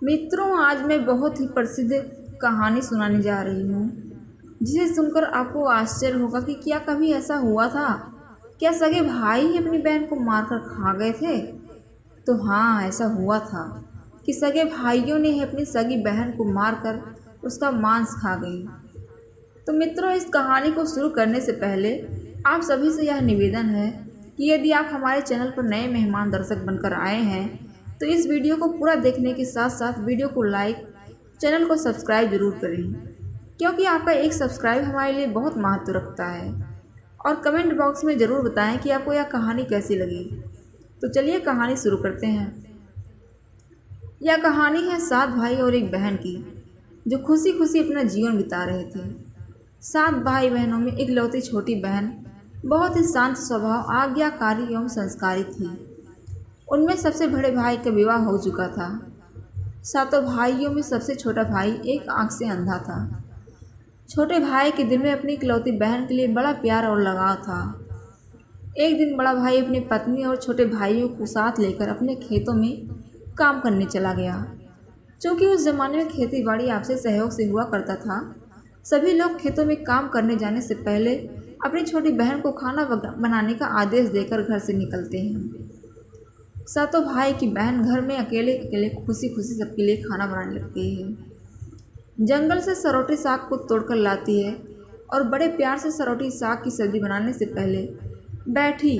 मित्रों, आज मैं बहुत ही प्रसिद्ध कहानी सुनाने जा रही हूँ, जिसे सुनकर आपको आश्चर्य होगा कि क्या कभी ऐसा हुआ था। क्या सगे भाई ही अपनी बहन को मारकर खा गए थे? तो हाँ, ऐसा हुआ था कि सगे भाइयों ने ही अपनी सगी बहन को मारकर उसका मांस खा गई। तो मित्रों, इस कहानी को शुरू करने से पहले आप सभी से यह निवेदन है कि यदि आप हमारे चैनल पर नए मेहमान दर्शक बनकर आए हैं तो इस वीडियो को पूरा देखने के साथ साथ वीडियो को लाइक, चैनल को सब्सक्राइब जरूर करें, क्योंकि आपका एक सब्सक्राइब हमारे लिए बहुत महत्व रखता है। और कमेंट बॉक्स में ज़रूर बताएं कि आपको यह कहानी कैसी लगी। तो चलिए कहानी शुरू करते हैं। यह कहानी है 7 भाई और एक बहन की, जो खुशी खुशी अपना जीवन बिता रहे थे। 7 भाई बहनों में इकलौती छोटी बहन बहुत ही शांत स्वभाव, आज्ञाकारी एवं संस्कारी थी। उनमें सबसे बड़े भाई का विवाह हो चुका था। 7 भाइयों में सबसे छोटा भाई एक आंख से अंधा था। छोटे भाई के दिल में अपनी इकलौती बहन के लिए बड़ा प्यार और लगाव था। एक दिन बड़ा भाई अपनी पत्नी और छोटे भाइयों को साथ लेकर अपने खेतों में काम करने चला गया। क्योंकि उस जमाने में खेती बाड़ी आपसी सहयोग से हुआ करता था, सभी लोग खेतों में काम करने जाने से पहले अपनी छोटी बहन को खाना बनाने का आदेश देकर घर से निकलते हैं। 7 भाई की बहन घर में अकेले अकेले खुशी खुशी सबके लिए खाना बनाने लगती है। जंगल से सरोटी साग को तोड़कर लाती है और बड़े प्यार से सरोटी साग की सब्जी बनाने से पहले बैठी,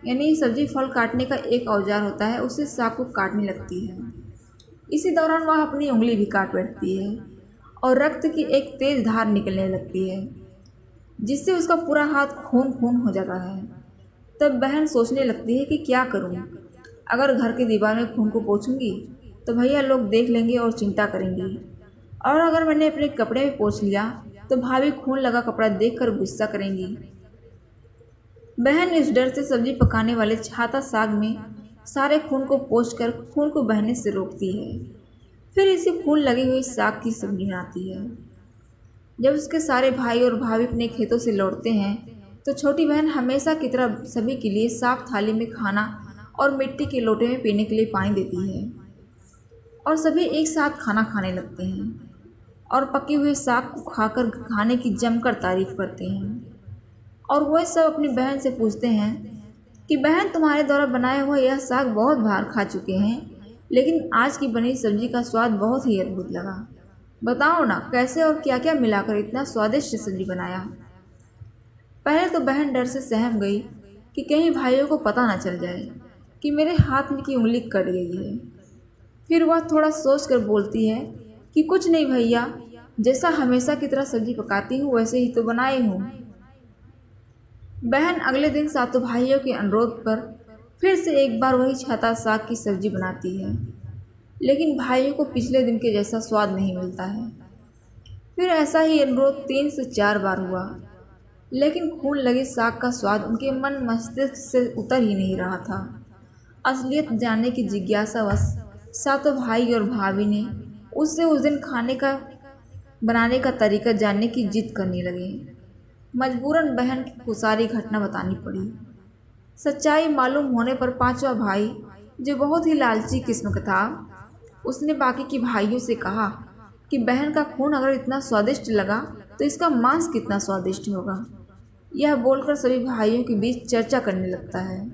यानी सब्जी फल काटने का एक औजार होता है, उससे साग को काटने लगती है। इसी दौरान वह अपनी उंगली भी काट बैठती है और रक्त की एक तेज धार निकलने लगती है, जिससे उसका पूरा हाथ खून खून हो जाता है। तब बहन सोचने लगती है कि क्या करूं? अगर घर की दीवार में खून को पोंछूंगी तो भैया लोग देख लेंगे और चिंता करेंगे, और अगर मैंने अपने कपड़े में पोंछ लिया तो भाभी खून लगा कपड़ा देखकर गुस्सा करेंगी। बहन इस डर से सब्जी पकाने वाले छाता साग में सारे खून को पोंछकर खून को बहने से रोकती है। फिर इसी खून लगी हुई साग की सब्जी बनाती है। जब उसके सारे भाई और भाभी अपने खेतों से लौटते हैं तो छोटी बहन हमेशा की तरह सभी के लिए साफ थाली में खाना और मिट्टी के लोटे में पीने के लिए पानी देती है, और सभी एक साथ खाना खाने लगते हैं और पके हुए साग को खाकर खाने की जमकर तारीफ करते हैं। और वह सब अपनी बहन से पूछते हैं कि बहन, तुम्हारे द्वारा बनाया हुआ यह साग बहुत बार खा चुके हैं, लेकिन आज की बनी सब्जी का स्वाद बहुत ही अद्भुत लगा। बताओ ना, कैसे और क्या क्या मिलाकर इतना स्वादिष्ट सब्जी बनाया? पहले तो बहन डर से सहम गई कि कहीं भाइयों को पता ना चल जाए कि मेरे हाथ में की उंगली कट गई है। फिर वह थोड़ा सोच कर बोलती है कि कुछ नहीं भैया, जैसा हमेशा की तरह सब्जी पकाती हूँ वैसे ही तो बनाई हूँ। बहन अगले दिन 7 भाइयों के अनुरोध पर फिर से एक बार वही छाता साग की सब्जी बनाती है, लेकिन भाइयों को पिछले दिन के जैसा स्वाद नहीं मिलता है। फिर ऐसा ही अनुरोध 3 से 4 बार हुआ, लेकिन खून लगे साग का स्वाद उनके मन मस्तिष्क से उतर ही नहीं रहा था। असलियत जानने की जिज्ञासावश 7 भाई और भाभी ने उससे उस दिन खाने का बनाने का तरीका जानने की जिद करने लगे। मजबूरन बहन को सारी घटना बतानी पड़ी। सच्चाई मालूम होने पर 5वां भाई, जो बहुत ही लालची किस्म का था, उसने बाकी की भाइयों से कहा कि बहन का खून अगर इतना स्वादिष्ट लगा तो इसका मांस कितना स्वादिष्ट होगा। यह बोलकर सभी भाइयों के बीच चर्चा करने लगता है।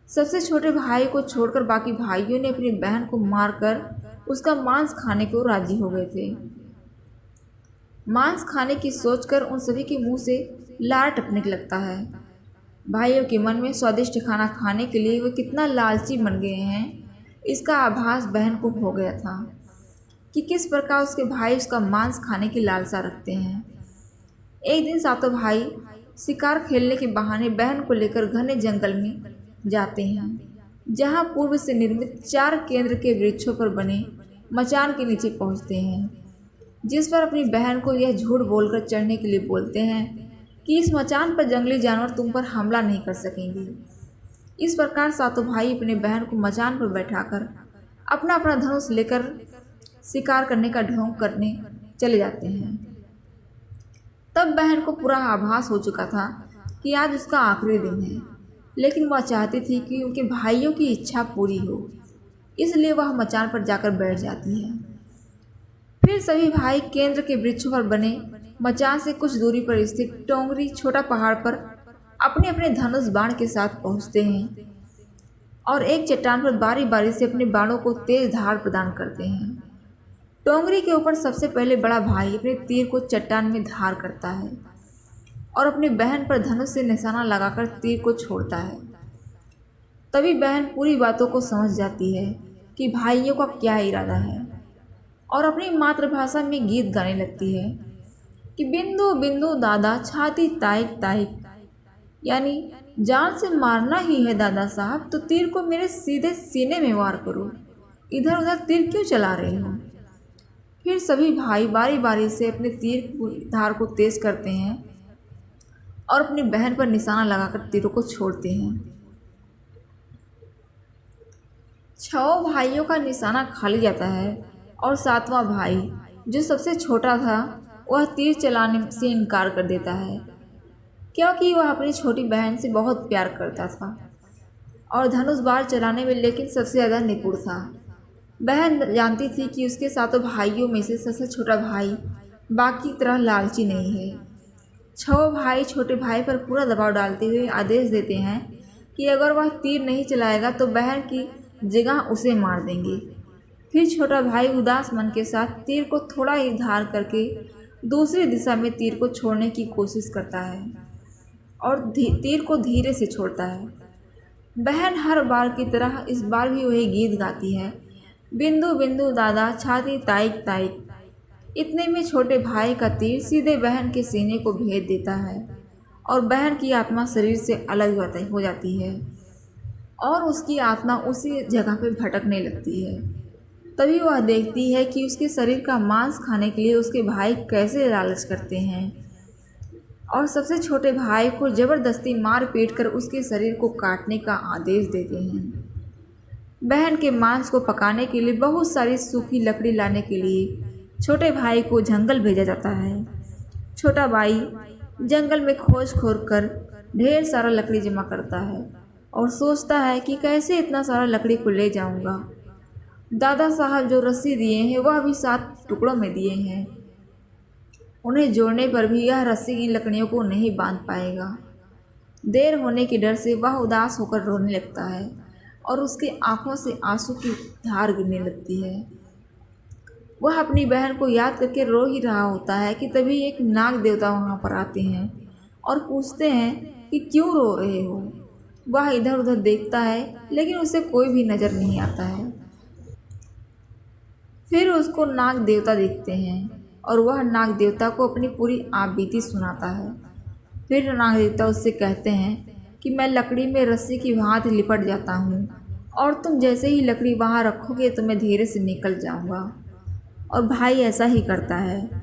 सबसे छोटे भाई को छोड़कर बाकी भाइयों ने अपनी बहन को मारकर उसका मांस खाने को राजी हो गए थे। मांस खाने की सोचकर उन सभी के मुंह से लार टपकने लगता है। भाइयों के मन में स्वादिष्ट खाना खाने के लिए वे कितना लालची बन गए हैं, इसका आभास बहन को हो गया था कि किस प्रकार उसके भाई उसका मांस खाने की लालसा रखते हैं। एक दिन 7 भाई शिकार खेलने के बहाने बहन को लेकर घने जंगल में जाते हैं, जहां पूर्व से निर्मित 4 केंद्र के वृक्षों पर बने मचान के नीचे पहुंचते हैं, जिस पर अपनी बहन को यह झूठ बोलकर चढ़ने के लिए बोलते हैं कि इस मचान पर जंगली जानवर तुम पर हमला नहीं कर सकेंगे। इस प्रकार 7 भाई अपने बहन को मचान पर बैठाकर अपना अपना धनुष लेकर शिकार करने का ढोंग करने चले जाते हैं। तब बहन को पूरा आभास हो चुका था कि आज उसका आखिरी दिन है, लेकिन वह चाहती थी कि उनके भाइयों की इच्छा पूरी हो। इसलिए वह मचान पर जाकर बैठ जाती है। फिर सभी भाई केंद्र के वृक्षों पर बने मचान से कुछ दूरी पर स्थित टोंगरी छोटा पहाड़ पर अपने अपने धनुष बाण के साथ पहुंचते हैं और एक चट्टान पर बारी बारी से अपने बाणों को तेज धार प्रदान करते हैं। टोंगरी के ऊपर सबसे पहले बड़ा भाई अपने तीर को चट्टान में धार करता है और अपनी बहन पर धनुष से निशाना लगाकर तीर को छोड़ता है। तभी बहन पूरी बातों को समझ जाती है कि भाइयों का क्या इरादा है और अपनी मातृभाषा में गीत गाने लगती है कि बिंदु बिंदु दादा छाती ताइक ताइक, यानी जान से मारना ही है दादा साहब तो तीर को मेरे सीधे सीने में वार करो, इधर उधर तीर क्यों चला रहे हो। फिर सभी भाई बारी बारी से अपने तीर धार को तेज करते हैं और अपनी बहन पर निशाना लगाकर तीरों को छोड़ते हैं। 6 भाइयों का निशाना खाली जाता है और 7वां भाई जो सबसे छोटा था वह तीर चलाने से इनकार कर देता है क्योंकि वह अपनी छोटी बहन से बहुत प्यार करता था और धनुष बाण चलाने में लेकिन सबसे ज़्यादा निपुण था। बहन जानती थी कि उसके 7 भाइयों में से सबसे छोटा भाई बाकी की तरह लालची नहीं है। 6 भाई छोटे भाई पर पूरा दबाव डालते हुए आदेश देते हैं कि अगर वह तीर नहीं चलाएगा तो बहन की जगह उसे मार देंगे। फिर छोटा भाई उदास मन के साथ तीर को थोड़ा ही धार करके दूसरी दिशा में तीर को छोड़ने की कोशिश करता है और तीर को धीरे से छोड़ता है। बहन हर बार की तरह इस बार भी वही गीत गाती है, बिंदु बिंदु दादा छाती ताइक ताइक। इतने में छोटे भाई का तीर सीधे बहन के सीने को भेद देता है और बहन की आत्मा शरीर से अलग हो जाती है और उसकी आत्मा उसी जगह पर भटकने लगती है। तभी वह देखती है कि उसके शरीर का मांस खाने के लिए उसके भाई कैसे लालच करते हैं और सबसे छोटे भाई को ज़बरदस्ती मार पीट कर उसके शरीर को काटने का आदेश देते हैं। बहन के मांस को पकाने के लिए बहुत सारी सूखी लकड़ी लाने के लिए छोटे भाई को जंगल भेजा जाता है। छोटा भाई जंगल में खोज कर ढेर सारा लकड़ी जमा करता है और सोचता है कि कैसे इतना सारा लकड़ी को ले जाऊंगा। दादा साहब जो रस्सी दिए हैं वह भी 7 टुकड़ों में दिए हैं, उन्हें जोड़ने पर भी यह रस्सी इन लकड़ियों को नहीं बांध पाएगा। देर होने के डर से वह उदास होकर रोने लगता है और उसके आंखों से आंसू की धार गिरने लगती है। वह अपनी बहन को याद करके रो ही रहा होता है कि तभी एक नाग देवता वहाँ पर आते हैं और पूछते हैं कि क्यों रो रहे हो। वह इधर उधर देखता है लेकिन उसे कोई भी नज़र नहीं आता है। फिर उसको नाग देवता दिखते हैं और वह नाग देवता को अपनी पूरी आप बीती सुनाता है। फिर नाग देवता उससे कहते हैं कि मैं लकड़ी में रस्सी की भांति लिपट जाता हूँ और तुम जैसे ही लकड़ी वहाँ रखोगे तो मैं धीरे से निकल जाऊँगा। और भाई ऐसा ही करता है।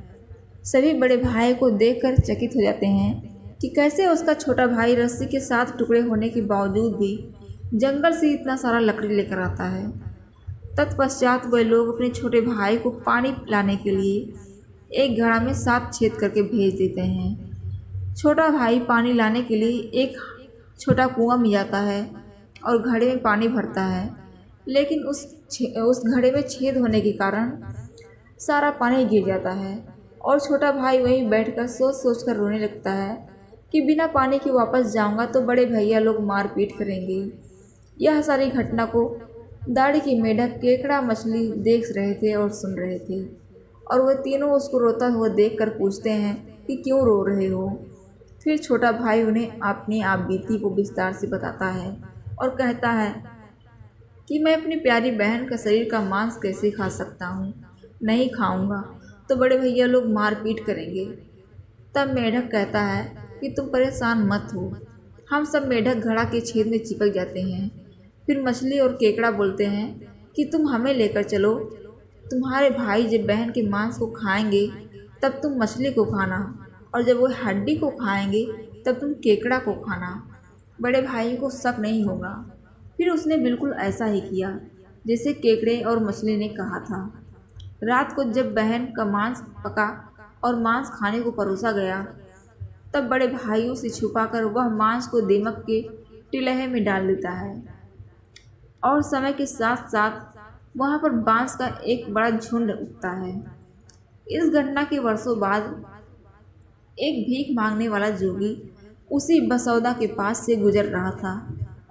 सभी बड़े भाई को देखकर चकित हो जाते हैं कि कैसे उसका छोटा भाई रस्सी के 7 टुकड़े होने के बावजूद भी जंगल से इतना सारा लकड़ी लेकर आता है। तत्पश्चात वे लोग अपने छोटे भाई को पानी लाने के लिए एक घड़ा में 7 छेद करके भेज देते हैं। छोटा भाई पानी लाने के लिए एक छोटा कुआं में जाता है और घड़े में पानी भरता है, लेकिन उस घड़े में छेद होने के कारण सारा पानी गिर जाता है और छोटा भाई वहीं बैठकर सोच कर रोने लगता है कि बिना पानी के वापस जाऊंगा तो बड़े भैया लोग मार पीट करेंगे। यह सारी घटना को दाढ़ी की मेढक, केकड़ा, मछली देख रहे थे और सुन रहे थे और वह तीनों उसको रोता हुआ देखकर पूछते हैं कि क्यों रो रहे हो। फिर छोटा भाई उन्हें अपनी आप बीती को विस्तार से बताता है और कहता है कि मैं अपनी प्यारी बहन का शरीर का मांस कैसे खा सकता हूँ, नहीं खाऊंगा तो बड़े भैया लोग मार पीट करेंगे। तब मेढक कहता है कि तुम परेशान मत हो, हम सब मेढक घड़ा के छेद में चिपक जाते हैं। फिर मछली और केकड़ा बोलते हैं कि तुम हमें लेकर चलो, तुम्हारे भाई जब बहन के मांस को खाएंगे तब तुम मछली को खाना और जब वो हड्डी को खाएंगे तब तुम केकड़ा को खाना, बड़े भाई को शक नहीं होगा। फिर उसने बिल्कुल ऐसा ही किया जैसे केकड़े और मछली ने कहा था। रात को जब बहन का मांस पका और मांस खाने को परोसा गया तब बड़े भाइयों से छुपाकर वह मांस को दीमक के टिलहे में डाल देता है और समय के साथ साथ वहाँ पर बांस का एक बड़ा झुंड उगता है। इस घटना के वर्षों बाद एक भीख मांगने वाला जोगी उसी बसौदा के पास से गुजर रहा था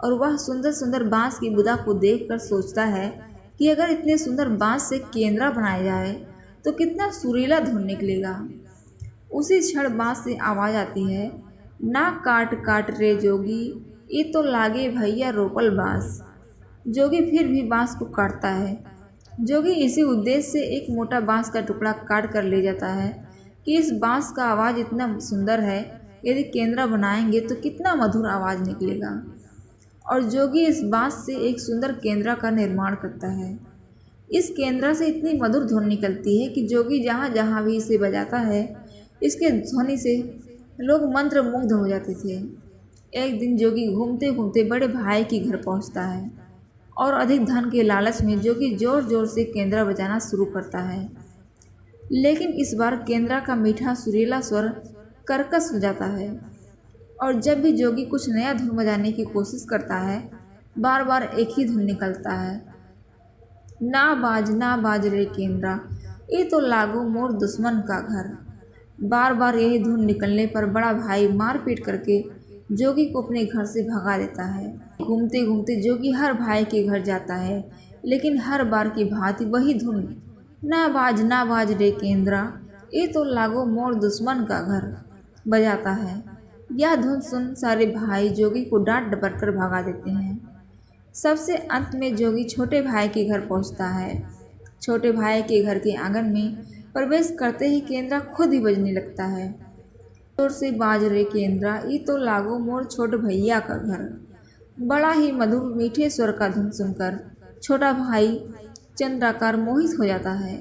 और वह सुंदर सुंदर बांस की बुदा को देखकर सोचता है कि अगर इतने सुंदर बांस से केंद्रा बनाया जाए तो कितना सुरीला धुन निकलेगा। उसी क्षण बांस से आवाज आती है, ना काट काट रे जोगी, ये तो लागे भैया रोपल बांस। जोगी फिर भी बांस को काटता है। जोगी इसी उद्देश्य से एक मोटा बांस का टुकड़ा काट कर ले जाता है कि इस बांस का आवाज़ इतना सुंदर है, यदि केंद्रा बनाएंगे तो कितना मधुर आवाज़ निकलेगा। और जोगी इस बांस से एक सुंदर केंद्रा का निर्माण करता है। इस केंद्रा से इतनी मधुर ध्वनि निकलती है कि जोगी जहाँ जहाँ भी इसे बजाता है, इसके ध्वनि से लोग मंत्र मुग्ध हो जाते थे। एक दिन जोगी घूमते घूमते बड़े भाई के घर पहुँचता है और अधिक धन के लालच में जोगी जोर जोर से केंद्रा बजाना शुरू करता है। लेकिन इस बार केंद्रा का मीठा सुरीला स्वर कर्कश हो जाता है और जब भी जोगी कुछ नया धुन बजाने की कोशिश करता है, बार बार एक ही धुन निकलता है, ना बाज रे केंद्रा, ये तो लागो मोर दुश्मन का घर। बार बार यही धुन निकलने पर बड़ा भाई मारपीट करके जोगी को अपने घर से भगा देता है। घूमते घूमते जोगी हर भाई के घर जाता है, लेकिन हर बार की भांति वही धुन, ना बाज रे केंद्रा, ये तो लागो मोर दुश्मन का घर, बजाता है। यह धुन सुन सारे भाई जोगी को डांट डपट कर भगा देते हैं। सबसे अंत में जोगी छोटे भाई के घर पहुंचता है। छोटे भाई के घर के आंगन में प्रवेश करते ही केंद्रा खुद ही बजने लगता है, जोर से बाज रे केंद्रा, ये तो लागो मोर छोट भैया का घर। बड़ा ही मधुर मीठे स्वर का धुन सुनकर छोटा भाई चंद्राकार मोहित हो जाता है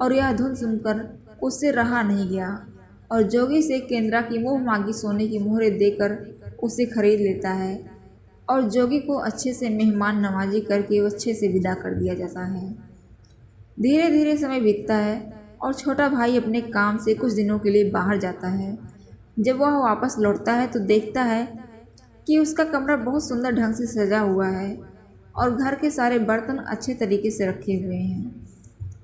और यह धुन सुनकर उससे रहा नहीं गया और जोगी से केंद्रा की मुँह मांगी सोने की मोहरें देकर उसे खरीद लेता है और जोगी को अच्छे से मेहमान नवाजी करके अच्छे से विदा कर दिया जाता है। धीरे धीरे समय बीतता है और छोटा भाई अपने काम से कुछ दिनों के लिए बाहर जाता है। जब वह वापस लौटता है तो देखता है कि उसका कमरा बहुत सुंदर ढंग से सजा हुआ है और घर के सारे बर्तन अच्छे तरीके से रखे हुए हैं।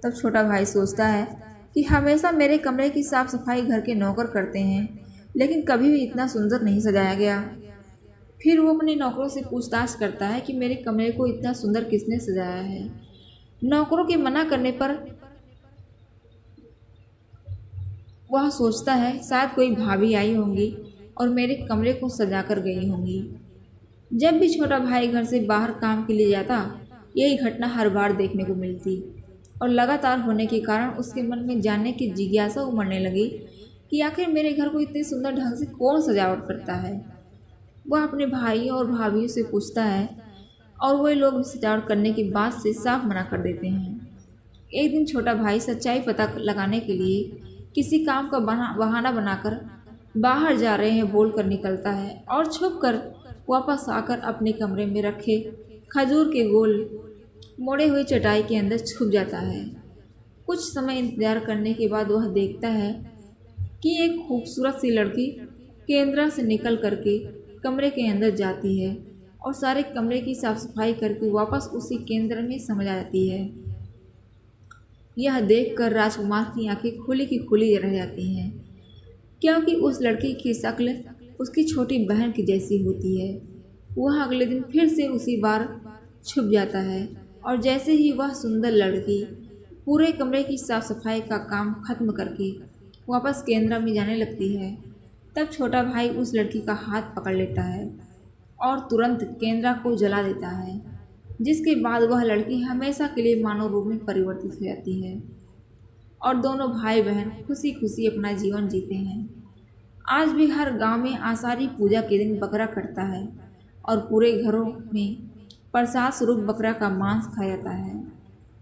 तब छोटा भाई सोचता है कि हमेशा मेरे कमरे की साफ़ सफाई घर के नौकर करते हैं, लेकिन कभी भी इतना सुंदर नहीं सजाया गया। फिर वो अपने नौकरों से पूछताछ करता है कि मेरे कमरे को इतना सुंदर किसने सजाया है। नौकरों के मना करने पर वह सोचता है शायद कोई भाभी आई होंगी और मेरे कमरे को सजा कर गई होंगी। जब भी छोटा भाई घर से बाहर काम के लिए जाता, यही घटना हर बार देखने को मिलती और लगातार होने के कारण उसके मन में जानने की जिज्ञासा उमड़ने लगी कि आखिर मेरे घर को इतने सुंदर ढंग से कौन सजावट करता है। वह अपने भाई और भाभीयों से पूछता है और वे लोग सजावट करने की बात से साफ मना कर देते हैं। एक दिन छोटा भाई सच्चाई पता लगाने के लिए किसी काम का बहाना बनाकर बाहर जा रहे हैं बोलकर निकलता है और छुप कर वापस आकर अपने कमरे में रखे खजूर के गोल मोड़े हुए चटाई के अंदर छुप जाता है। कुछ समय इंतजार करने के बाद वह देखता है कि एक खूबसूरत सी लड़की केंद्रा से निकल करके कमरे के अंदर जाती है और सारे कमरे की साफ सफाई करके वापस उसी केंद्र में समा जाती है। यह देखकर राजकुमार की आंखें खुली की खुली रह जाती हैं, क्योंकि उस लड़की की शक्ल उसकी छोटी बहन की जैसी होती है। वह अगले दिन फिर से उसी बार छुप जाता है और जैसे ही वह सुंदर लड़की पूरे कमरे की साफ सफाई का काम खत्म करके वापस केंद्र में जाने लगती है, तब छोटा भाई उस लड़की का हाथ पकड़ लेता है और तुरंत केंद्रा को जला देता है, जिसके बाद वह लड़की हमेशा के लिए मानव रूप में परिवर्तित हो जाती है और दोनों भाई बहन खुशी खुशी अपना जीवन जीते हैं। आज भी हर गांव में आषाढ़ी पूजा के दिन बकरा कटता है और पूरे घरों में प्रसाद स्वरूप बकरा का मांस खाया जाता है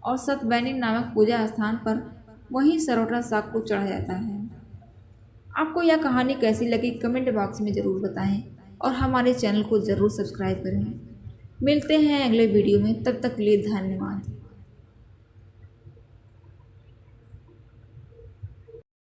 और सतबैनी नामक पूजा स्थान पर वहीं सरोटा साग को चढ़ाया जाता है। आपको यह कहानी कैसी लगी कमेंट बॉक्स में ज़रूर बताएं और हमारे चैनल को ज़रूर सब्सक्राइब करें। मिलते हैं अगले वीडियो में, तब तक के लिए धन्यवाद।